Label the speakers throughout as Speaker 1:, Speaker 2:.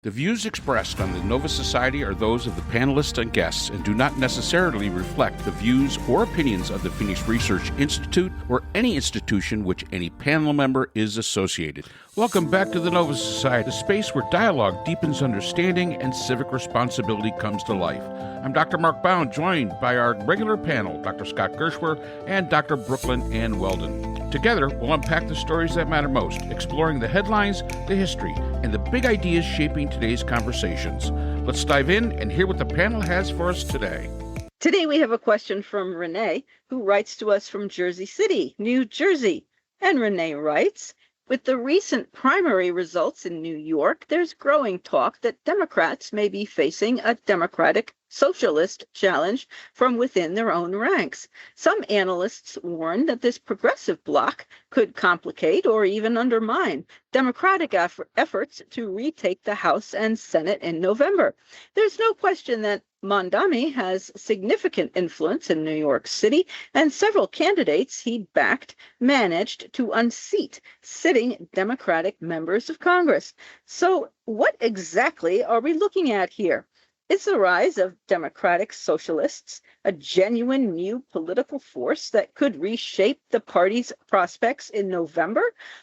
Speaker 1: The views expressed on the Nova Society are those of the panelists and guests and do not necessarily reflect the views or opinions of the Phoenix Research Institute or any institution which any panel member is associated. Welcome back to the Nova Society, a space where dialogue deepens understanding and civic responsibility comes to life. I'm Dr. Mark Bound, joined by our regular panel, Dr. Scott Gershwer and Dr. Brooklyn Ann Weldon. Together, we'll unpack the stories that matter most, exploring the headlines, the history, and the big ideas shaping today's conversations. Let's dive in and hear what the panel has for us today.
Speaker 2: Today we have a question from Renee, who writes to us from Jersey City, New Jersey. And Renee writes, with the recent primary results in New York, there's growing talk that Democrats may be facing a Democratic Socialist challenge from within their own ranks. Some analysts warn that this progressive bloc could complicate or even undermine Democratic efforts to retake the House and Senate in November. There's no question that Mamdani has significant influence in New York City, and several candidates he backed managed to unseat sitting Democratic members of Congress. So what exactly are we looking at here? Is the rise of Democratic Socialists a genuine new political force that could reshape the party's prospects in November?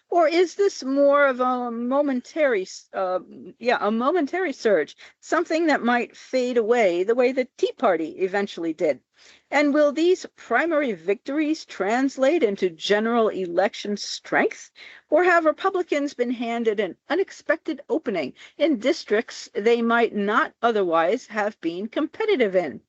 Speaker 2: Or is this more of a momentary surge, something that might fade away the way the Tea Party eventually did? And will these primary victories translate into general election strength? Or have Republicans been handed an unexpected opening in districts they might not otherwise have been competitive in?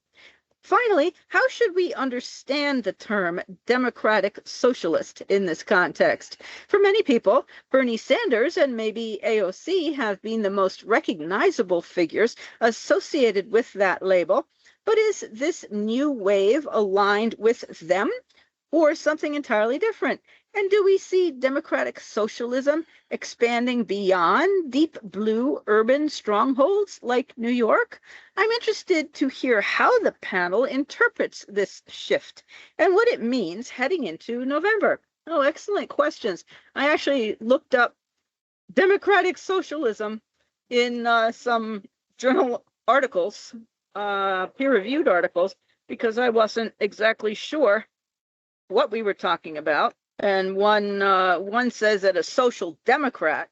Speaker 2: Finally, how should we understand the term Democratic Socialist in this context? For many people, Bernie Sanders and maybe AOC have been the most recognizable figures associated with that label. But is this new wave aligned with them or something entirely different? And do we see democratic socialism expanding beyond deep blue urban strongholds like New York? I'm interested to hear how the panel interprets this shift and what it means heading into November. Oh, excellent questions. I actually looked up democratic socialism in some journal articles, peer-reviewed articles, because I wasn't exactly sure what we were talking about. And one says that a social democrat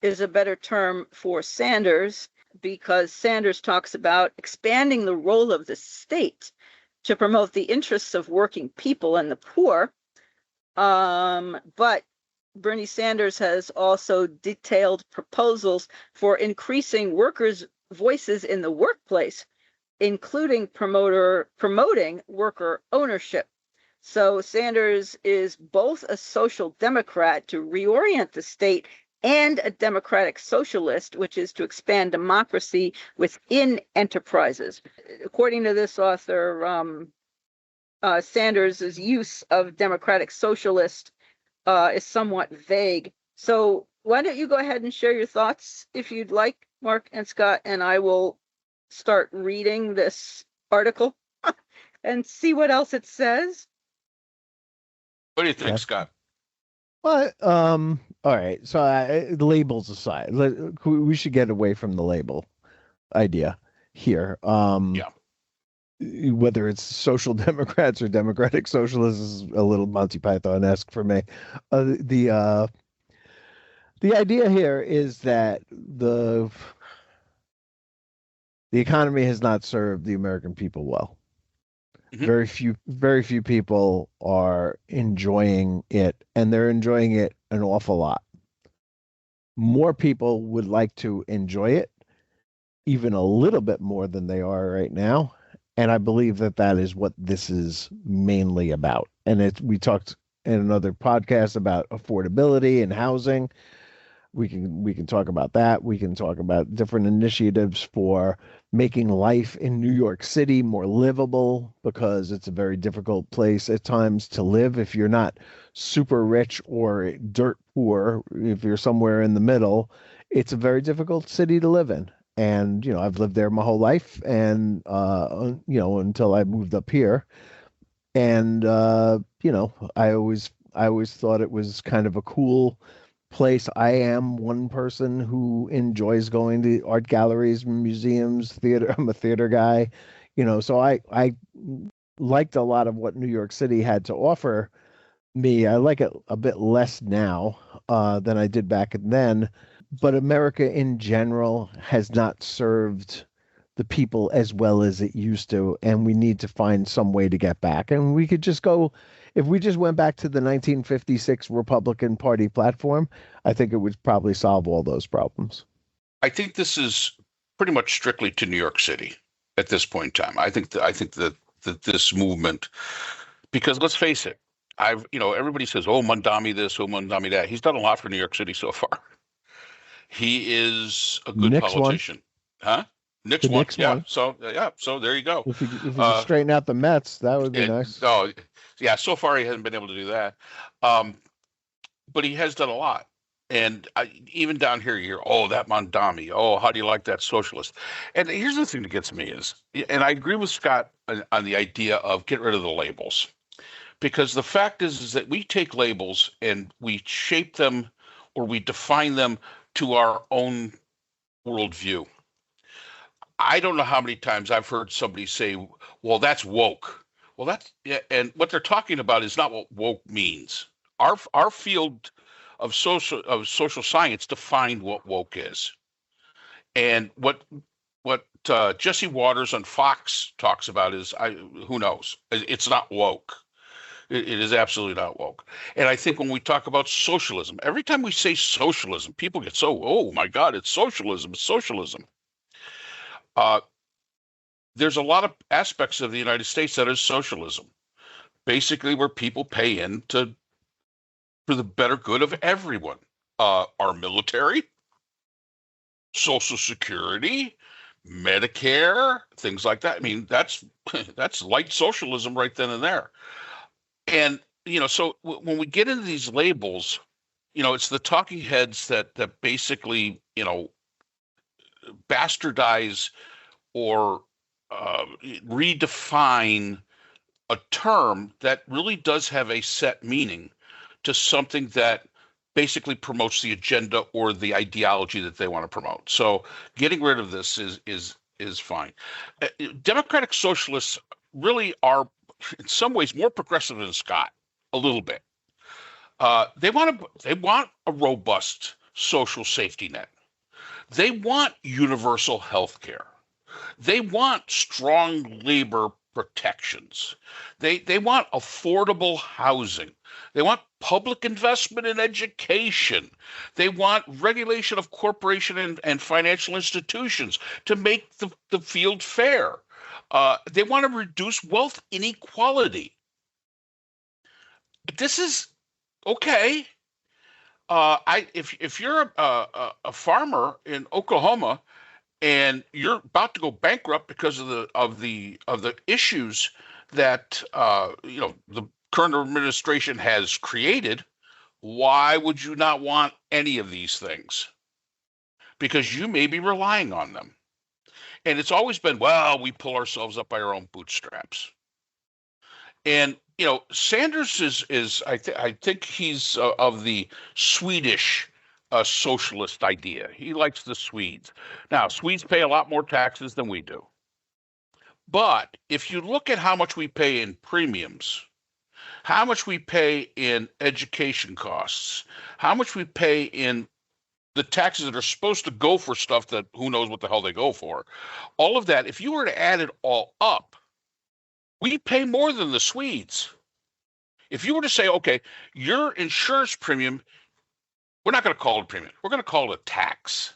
Speaker 2: is a better term for Sanders because Sanders talks about expanding the role of the state to promote the interests of working people and the poor. But Bernie Sanders has also detailed proposals for increasing workers' voices in the workplace, including promoting worker ownership. So Sanders is both a social democrat to reorient the state and a democratic socialist, which is to expand democracy within enterprises. According to this author, Sanders' use of democratic socialist is somewhat vague. So why don't you go ahead and share your thoughts if you'd like, Mark and Scott, and I will start reading this article and see what else it says.
Speaker 1: What do you think, Scott?
Speaker 3: Well, all right. So labels aside, we should get away from the label idea here. Whether it's social democrats or democratic socialists is a little Monty Python-esque for me. The idea here is that the economy has not served the American people well. Mm-hmm. Very few people are enjoying it, and they're enjoying it an awful lot. More people would like to enjoy it even a little bit more than they are right now. And I believe that is what this is mainly about. And we talked in another podcast about affordability and housing. We can talk about that. We can talk about different initiatives for making life in New York City more livable, because it's a very difficult place at times to live if you're not super rich or dirt poor. If you're somewhere in the middle, it's a very difficult city to live in. And, I've lived there my whole life, and, until I moved up here. And, I always thought it was kind of a cool place. I am one person who enjoys going to art galleries, museums, theater. I'm a theater guy, so I liked a lot of what New York City had to offer me. I like it a bit less now than I did back then, but America in general has not served the people as well as it used to, and we need to find some way to get back. And we could just go, if we just went back to the 1956 Republican Party platform, I think it would probably solve all those problems.
Speaker 1: I think this is pretty much strictly to New York City at this point in time. I think that this movement, because let's face it, everybody says, oh, Mamdani this, oh, Mamdani that. He's done a lot for New York City so far. He is a good politician. Huh? Knicks won. Yeah. So there you go.
Speaker 3: If you could straighten out the Mets, that would be nice.
Speaker 1: Oh, yeah. So far, he hasn't been able to do that. But he has done a lot. And even down here, you hear, oh, that Mamdani. Oh, how do you like that socialist? And here's the thing that gets me is, and I agree with Scott on the idea of get rid of the labels. Because the fact is that we take labels and we shape them or we define them to our own worldview. I don't know how many times I've heard somebody say, well, that's woke. Well, and what they're talking about is not what woke means. Our field of social science defined what woke is. And what Jesse Waters on Fox talks about is, who knows? It's not woke. It is absolutely not woke. And I think when we talk about socialism, every time we say socialism, people get so, oh my God, it's socialism, it's socialism. There's a lot of aspects of the United States that is socialism, basically where people pay in for the better good of everyone. Our military, Social Security, Medicare, things like that. I mean, that's light socialism right then and there. And, so when we get into these labels, it's the talking heads that basically, bastardize or redefine a term that really does have a set meaning to something that basically promotes the agenda or the ideology that they want to promote. So getting rid of this is fine. Democratic Socialists really are in some ways more progressive than Scott, a little bit. They want a robust social safety net. They want universal health care. They want strong labor protections. They want affordable housing. They want public investment in education. They want regulation of corporation and financial institutions to make the field fair. They want to reduce wealth inequality. This is okay. If you're a farmer in Oklahoma and you're about to go bankrupt because of the issues that the current administration has created, why would you not want any of these things? Because you may be relying on them. And it's always been, well, we pull ourselves up by our own bootstraps. And Sanders is I think he's of the Swedish socialist idea. He likes the Swedes. Now, Swedes pay a lot more taxes than we do. But if you look at how much we pay in premiums, how much we pay in education costs, how much we pay in the taxes that are supposed to go for stuff that who knows what the hell they go for, all of that, if you were to add it all up, we pay more than the Swedes. If you were to say, okay, your insurance premium, we're not going to call it a premium. We're going to call it a tax.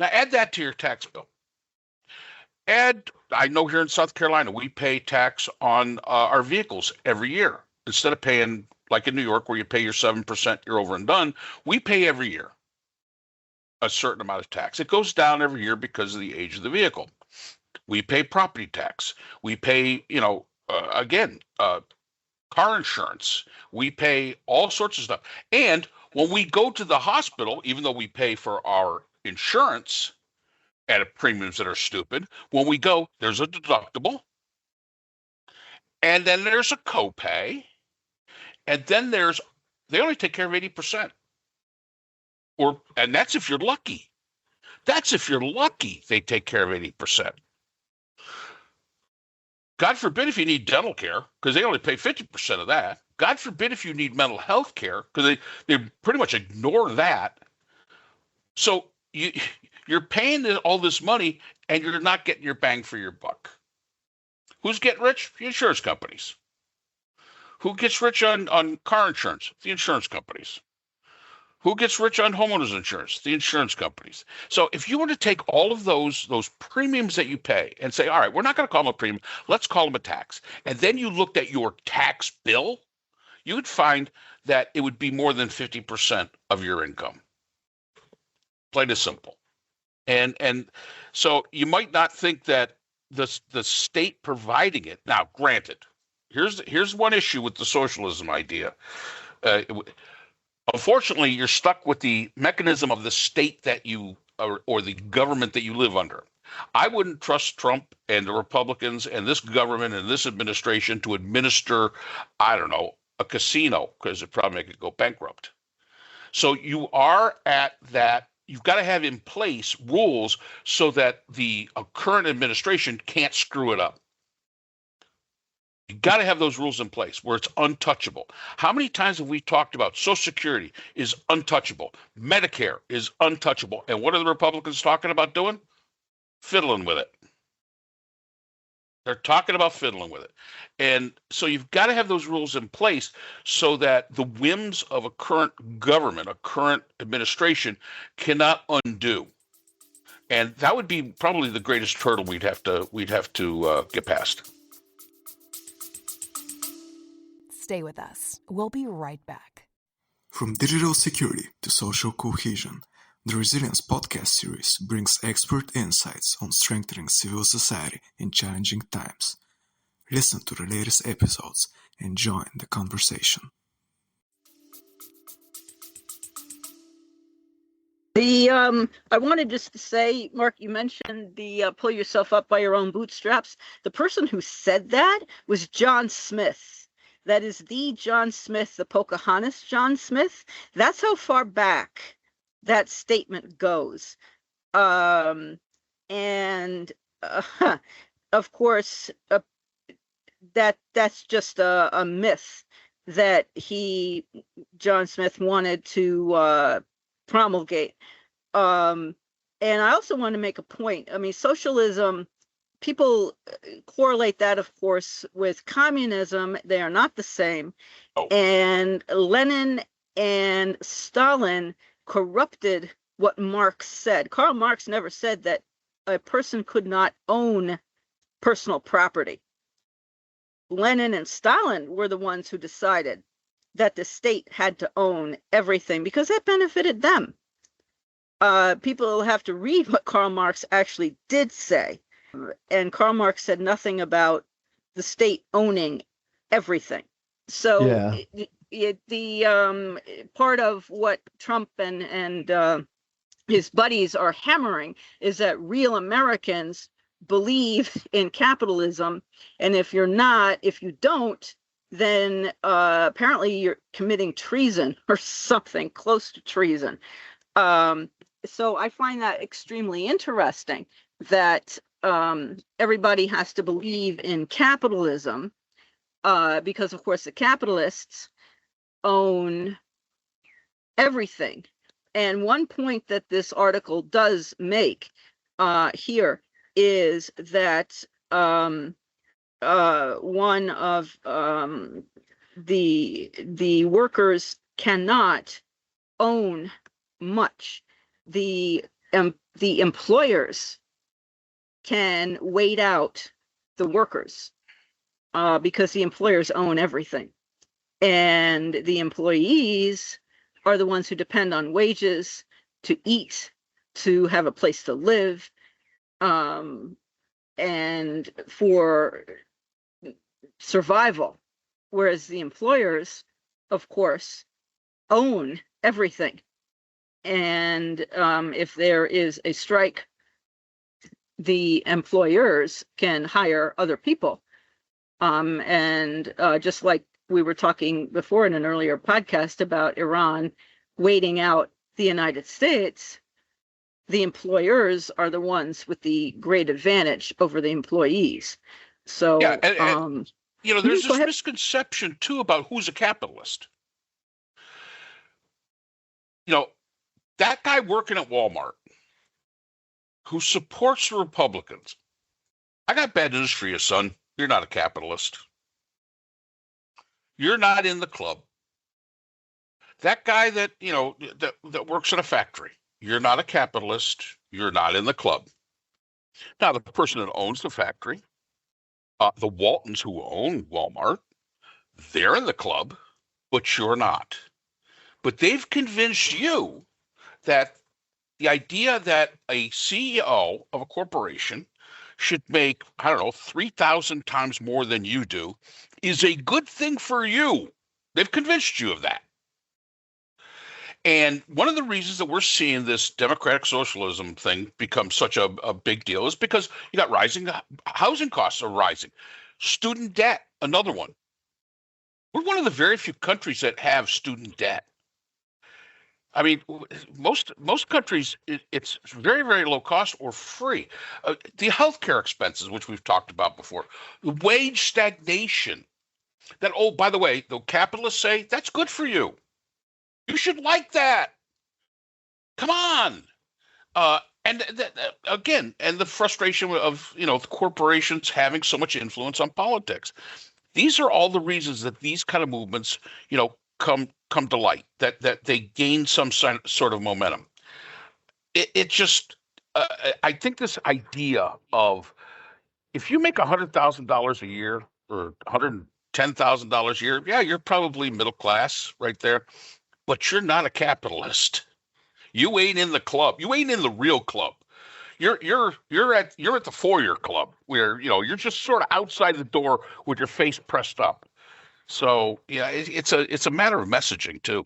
Speaker 1: Now add that to your tax bill. I know here in South Carolina, we pay tax on our vehicles every year. Instead of paying, like in New York, where you pay your 7%, you're over and done, we pay every year a certain amount of tax. It goes down every year because of the age of the vehicle. We pay property tax. We pay, car insurance. We pay all sorts of stuff. And when we go to the hospital, even though we pay for our insurance at premiums that are stupid, when we go, there's a deductible. And then there's a copay. And then they only take care of 80%. And that's if you're lucky. That's if you're lucky, they take care of 80%. God forbid if you need dental care, because they only pay 50% of that. God forbid if you need mental health care, because they pretty much ignore that. So you're paying all this money, and you're not getting your bang for your buck. Who's getting rich? The insurance companies. Who gets rich on car insurance? The insurance companies. Who gets rich on homeowners insurance? The insurance companies. So if you were to take all of those premiums that you pay and say, all right, we're not going to call them a premium, let's call them a tax. And then you looked at your tax bill, you would find that it would be more than 50% of your income. Plain and simple. And so you might not think that the state providing it. Now, granted, here's one issue with the socialism idea. Unfortunately, you're stuck with the mechanism of the state that you or the government that you live under. I wouldn't trust Trump and the Republicans and this government and this administration to administer, I don't know, a casino, because it'd probably make it go bankrupt. So you are at that. You've got to have in place rules so that the current administration can't screw it up. You got to have those rules in place where it's untouchable. How many times have we talked about Social Security is untouchable, Medicare is untouchable, and what are the Republicans talking about doing? Fiddling with it. They're talking about fiddling with it. And so you've got to have those rules in place so that the whims of a current government, a current administration, cannot undo. And that would be probably the greatest hurdle we'd have to get past.
Speaker 4: Stay with us. We'll be right back.
Speaker 5: From digital security to social cohesion, the Resilience podcast series brings expert insights on strengthening civil society in challenging times. Listen to the latest episodes and join the conversation.
Speaker 2: I wanted just to say, Mark, you mentioned the pull yourself up by your own bootstraps. The person who said that was John Smith. That is the John Smith, the Pocahontas John Smith. That's how far back that statement goes. Of course, that's just a myth that John Smith wanted to promulgate. And I also want to make a point. I mean, socialism, people correlate that, of course, with communism. They are not the same.
Speaker 1: Oh.
Speaker 2: And Lenin and Stalin corrupted what Marx said. Karl Marx never said that a person could not own personal property. Lenin and Stalin were the ones who decided that the state had to own everything because that benefited them. People have to read what Karl Marx actually did say. And Karl Marx said nothing about the state owning everything. So the part of what Trump and his buddies are hammering is that real Americans believe in capitalism. And if you don't, then apparently you're committing treason or something close to treason. So I find that extremely interesting that everybody has to believe in capitalism because, of course, the capitalists own everything. And one point that this article does make here is that one of the workers cannot own much. The employers can wait out the workers because the employers own everything. And the employees are the ones who depend on wages to eat, to have a place to live, and for survival. Whereas the employers, of course, own everything. And if there is a strike, the employers can hire other people. And just like we were talking before in an earlier podcast about Iran waiting out the United States, the employers are the ones with the great advantage over the employees. So,
Speaker 1: Yeah, and there's
Speaker 2: go
Speaker 1: this
Speaker 2: ahead.
Speaker 1: misconception too about who's a capitalist. That guy working at Walmart who supports the Republicans. I got bad news for you, son. You're not a capitalist. You're not in the club. That guy that works in a factory. You're not a capitalist. You're not in the club. Now, the person that owns the factory, the Waltons who own Walmart, they're in the club, but you're not. But they've convinced you that the idea that a CEO of a corporation should make, 3,000 times more than you do is a good thing for you. They've convinced you of that. And one of the reasons that we're seeing this democratic socialism thing become such a big deal is because you got rising housing costs are rising. Student debt, another one. We're one of the very few countries that have student debt. I mean, most countries, it's very, very low cost or free. The healthcare expenses, which we've talked about before, the wage stagnation. That, oh, by the way, the capitalists say that's good for you. You should like that. Come on. And again, and the frustration of the corporations having so much influence on politics. These are all the reasons that these kind of movements, come to light, that they gain some sort of momentum. It just, I think this idea of if you make $100,000 a year or $110,000 a year, yeah, you're probably middle class right there, but you're not a capitalist. You ain't in the club. You ain't in the real club. You're at the foyer club where you're just sort of outside the door with your face pressed up. So yeah, it's a matter of messaging too.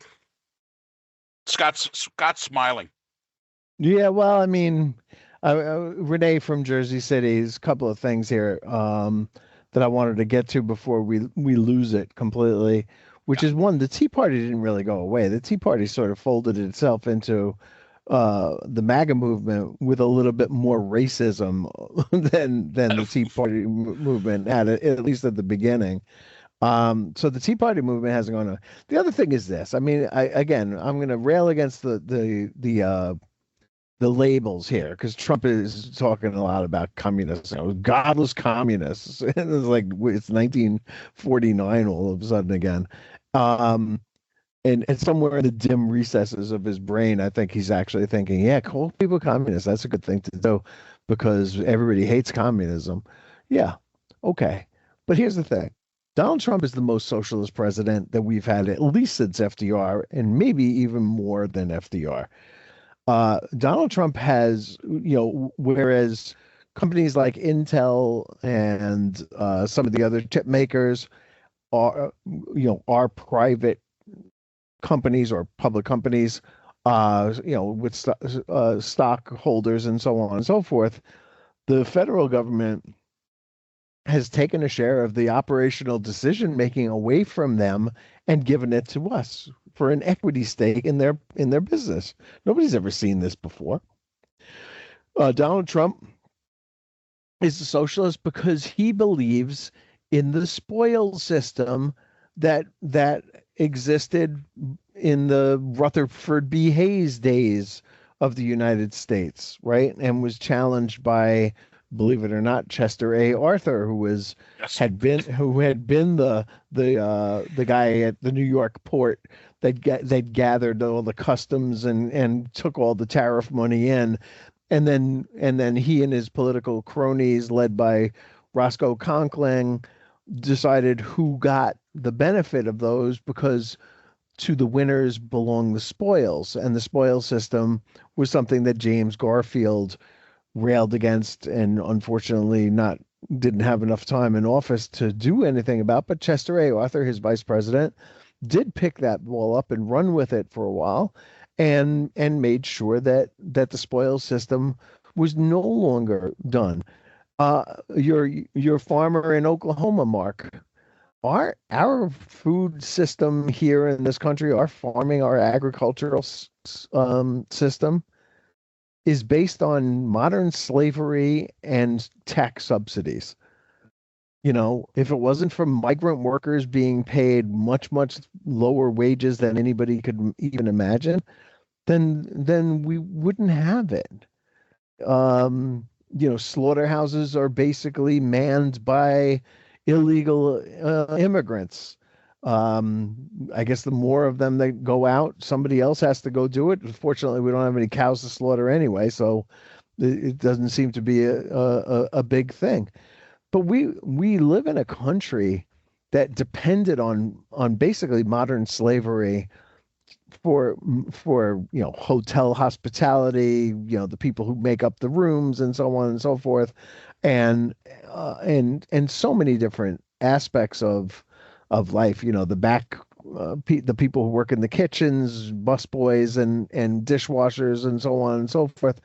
Speaker 1: Scott's smiling.
Speaker 3: Yeah, well, I mean, Renee from Jersey City, a couple of things here that I wanted to get to before we lose it completely, which is one, the Tea Party didn't really go away. The Tea Party sort of folded itself into the MAGA movement with a little bit more racism than the Tea Party movement had, at least at the beginning. So the Tea Party movement hasn't gone on. The other thing is this. I mean, I'm going to rail against the labels here because Trump is talking a lot about communists, godless communists. And it's like it's 1949 all of a sudden again. And somewhere in the dim recesses of his brain, I think he's actually thinking, yeah, call people communists. That's a good thing to do because everybody hates communism. Yeah, okay. But here's the thing. Donald Trump is the most socialist president that we've had at least since FDR and maybe even more than FDR. Donald Trump has, whereas companies like Intel and some of the other chip makers are private companies or public companies, with stockholders and so on and so forth, the federal government has taken a share of the operational decision making away from them and given it to us for an equity stake in their business. Nobody's ever seen this before. Donald Trump is a socialist because he believes in the spoils system that existed in the Rutherford B. Hayes days of the United States, right? And was challenged by, believe it or not, Chester A. Arthur, who had been the guy at the New York port that gathered all the customs and took all the tariff money in, and then he and his political cronies, led by Roscoe Conkling, decided who got the benefit of those because to the winners belong the spoils, and the spoils system was something that James Garfield railed against and unfortunately didn't have enough time in office to do anything about. But Chester A. Arthur, his vice president, did pick that ball up and run with it for a while and made sure that the spoils system was no longer done. Your farmer in Oklahoma, Mark, our food system here in this country, our farming, our agricultural system is based on modern slavery and tax subsidies. You know, if it wasn't for migrant workers being paid much, much lower wages than anybody could even imagine, then we wouldn't have it. You know, slaughterhouses are basically manned by illegal immigrants. I guess the more of them that go out, somebody else has to go do it. Fortunately, we don't have any cows to slaughter anyway, so it doesn't seem to be a big thing. But we live in a country that depended on basically modern slavery for you know, hotel hospitality, you know, the people who make up the rooms and so on and so forth, and and so many different aspects of life. You know, the people who work in the kitchens, busboys and dishwashers and so on and so forth,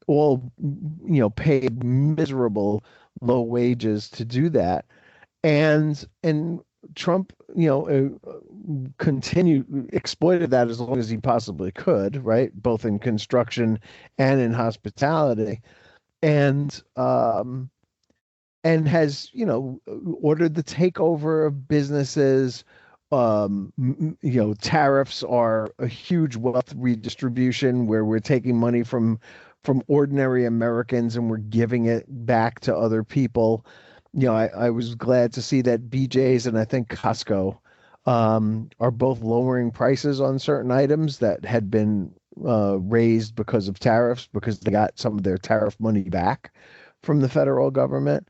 Speaker 3: all, you know, paid miserable low wages to do that. And Trump, you know, exploited that as long as he possibly could, right? Both in construction and in hospitality, and has, you know, ordered the takeover of businesses. You know, tariffs are a huge wealth redistribution where we're taking money from ordinary Americans and we're giving it back to other people. You know, I was glad to see that BJ's and I think Costco are both lowering prices on certain items that had been raised because of tariffs, because they got some of their tariff money back from the federal government.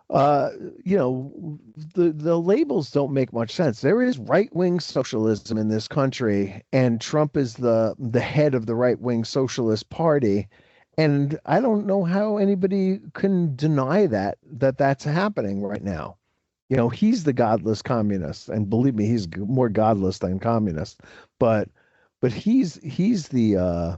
Speaker 3: You know, the labels don't make much sense. There is right-wing socialism in this country, and Trump is the head of the right-wing socialist party. And I don't know how anybody can deny that's happening right now. You know, he's the godless communist, and believe me, he's more godless than communist. But he's the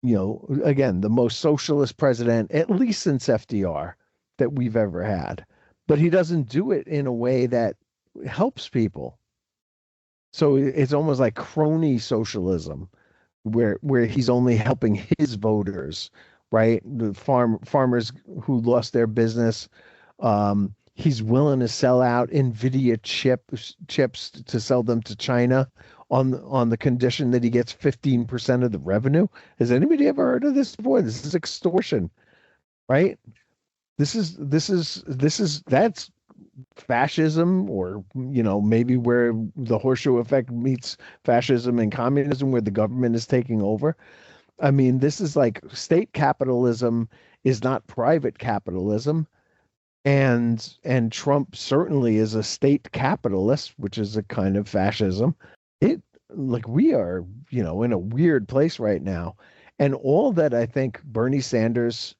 Speaker 3: you know, again, the most socialist president, at least since FDR, that we've ever had. But he doesn't do it in a way that helps people. So it's almost like crony socialism, where he's only helping his voters, right? The farmers who lost their business. He's willing to sell out Nvidia chips to sell them to China on the condition that he gets 15% of the revenue. Has anybody ever heard of this before? This is extortion, right? That's fascism, or, you know, maybe where the horseshoe effect meets fascism and communism, where the government is taking over. I mean, this is like state capitalism is not private capitalism. And Trump certainly is a state capitalist, which is a kind of fascism. Like, we are, you know, in a weird place right now. And all that I think Bernie Sanders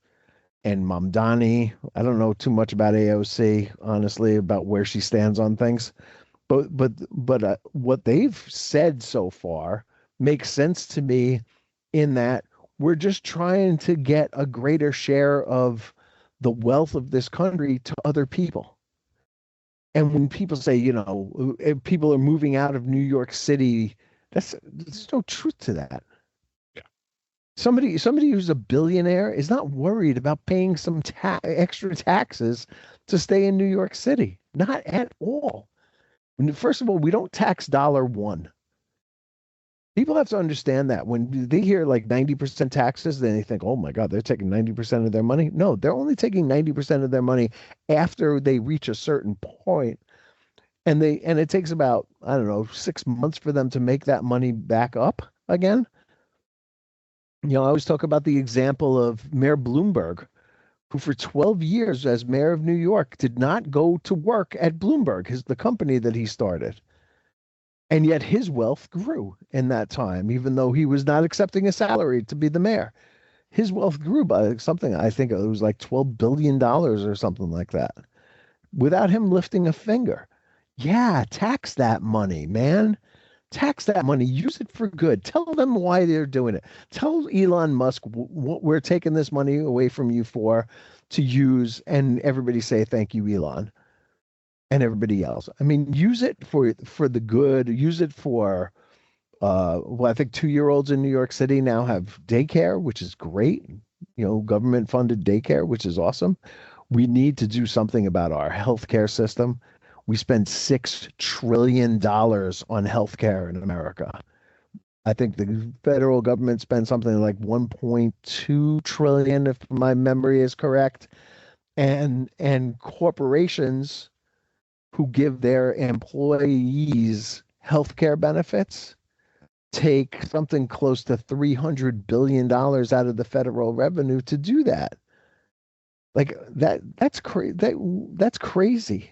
Speaker 3: and Mamdani, I don't know too much about AOC, honestly, about where she stands on things, but what they've said so far makes sense to me, in that we're just trying to get a greater share of the wealth of this country to other people. And when people say, you know, people are moving out of New York City, there's no truth to that. Somebody who's a billionaire is not worried about paying some extra taxes to stay in New York City. Not at all. First of all, we don't tax $1. People have to understand that when they hear like 90% taxes, then they think, oh my God, they're taking 90% of their money. No, they're only taking 90% of their money after they reach a certain point. And it takes about, I don't know, 6 months for them to make that money back up again. You know, I always talk about the example of Mayor Bloomberg, who for 12 years as mayor of New York did not go to work at Bloomberg, the company that he started. And yet his wealth grew in that time, even though he was not accepting a salary to be the mayor. His wealth grew by something, I think it was like $12 billion or something like that, without him lifting a finger. Yeah, tax that money, man. Tax that money. Use it for good. Tell them why they're doing it. Tell Elon Musk what we're taking this money away from you for, to use, and everybody say, thank you, Elon. and everybody else. I mean, use it for the good. Use it for well, I think 2-year-olds in New York City now have daycare, which is great. Government funded daycare, which is awesome. We need to do something about our healthcare system. We spend $6 trillion on healthcare in America. I think the federal government spends something like 1.2 trillion, if my memory is correct. And corporations who give their employees healthcare benefits take something close to $300 billion out of the federal revenue to do that. Like that's crazy.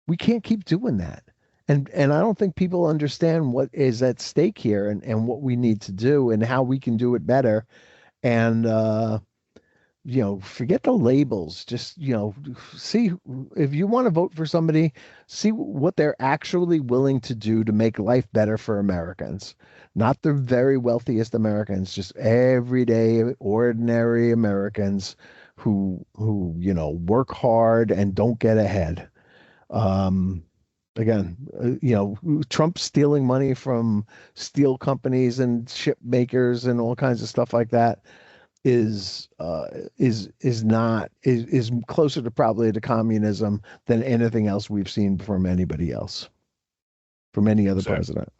Speaker 3: We can't keep doing that. And I don't think people understand what is at stake here and what we need to do and how we can do it better. And forget the labels. Just, see if you want to vote for somebody, see what they're actually willing to do to make life better for Americans. Not the very wealthiest Americans, just everyday, ordinary Americans who work hard and don't get ahead. Again, Trump stealing money from steel companies and ship makers and all kinds of stuff like that is closer to probably to communism than anything else we've seen from anybody else, from any other president.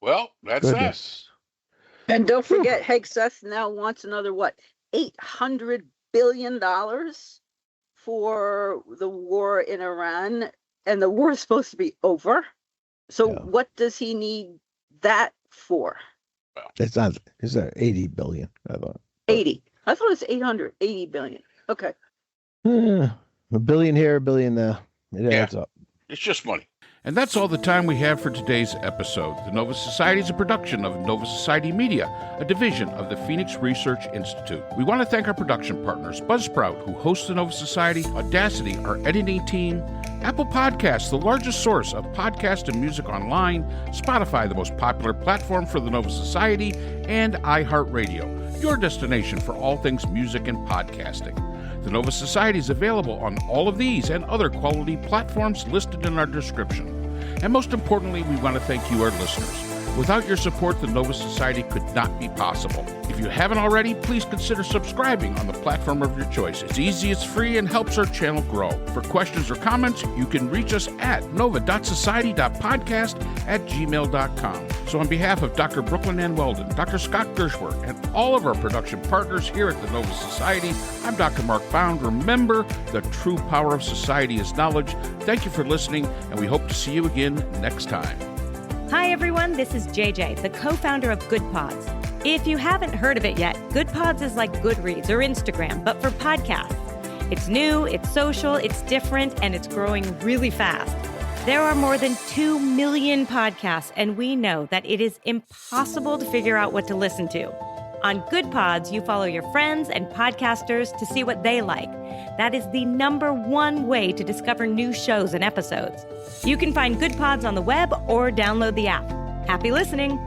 Speaker 1: Well, that's that.
Speaker 2: And don't forget, Hegseth now wants another $800 billion for the war in Iran, and the war is supposed to be over. So what does he need that for?
Speaker 3: It's not. It's 80 billion. I thought
Speaker 2: 80. I thought it was 880 billion. Okay.
Speaker 3: A billion here, a billion there. It adds up.
Speaker 1: It's just money. And that's all the time we have for today's episode. The Nova Society is a production of Nova Society Media, a division of the Phoenix Research Institute. We want to thank our production partners, Buzzsprout, who hosts the Nova Society, Audacity, our editing team, Apple Podcasts, the largest source of podcast and music online, Spotify, the most popular platform for the Nova Society, and iHeartRadio, your destination for all things music and podcasting. The Nova Society is available on all of these and other quality platforms listed in our description. And most importantly, we want to thank you, our listeners. Without your support, the Nova Society could not be possible. If you haven't already, please consider subscribing on the platform of your choice. It's easy, it's free, and helps our channel grow. For questions or comments, you can reach us at nova.society.podcast@gmail.com. So on behalf of Dr. Brooklyn Ann Weldon, Dr. Scott Gershworth, and all of our production partners here at the Nova Society, I'm Dr. Mark Bound. Remember, the true power of society is knowledge. Thank you for listening, and we hope to see you again next time.
Speaker 6: Hi, everyone. This is JJ, the co-founder of Good Pods. If you haven't heard of it yet, Good Pods is like Goodreads or Instagram, but for podcasts. It's new, it's social, it's different, and it's growing really fast. There are more than 2 million podcasts, and we know that it is impossible to figure out what to listen to. On Good Pods, you follow your friends and podcasters to see what they like. That is the #1 way to discover new shows and episodes. You can find Good Pods on the web or download the app. Happy listening!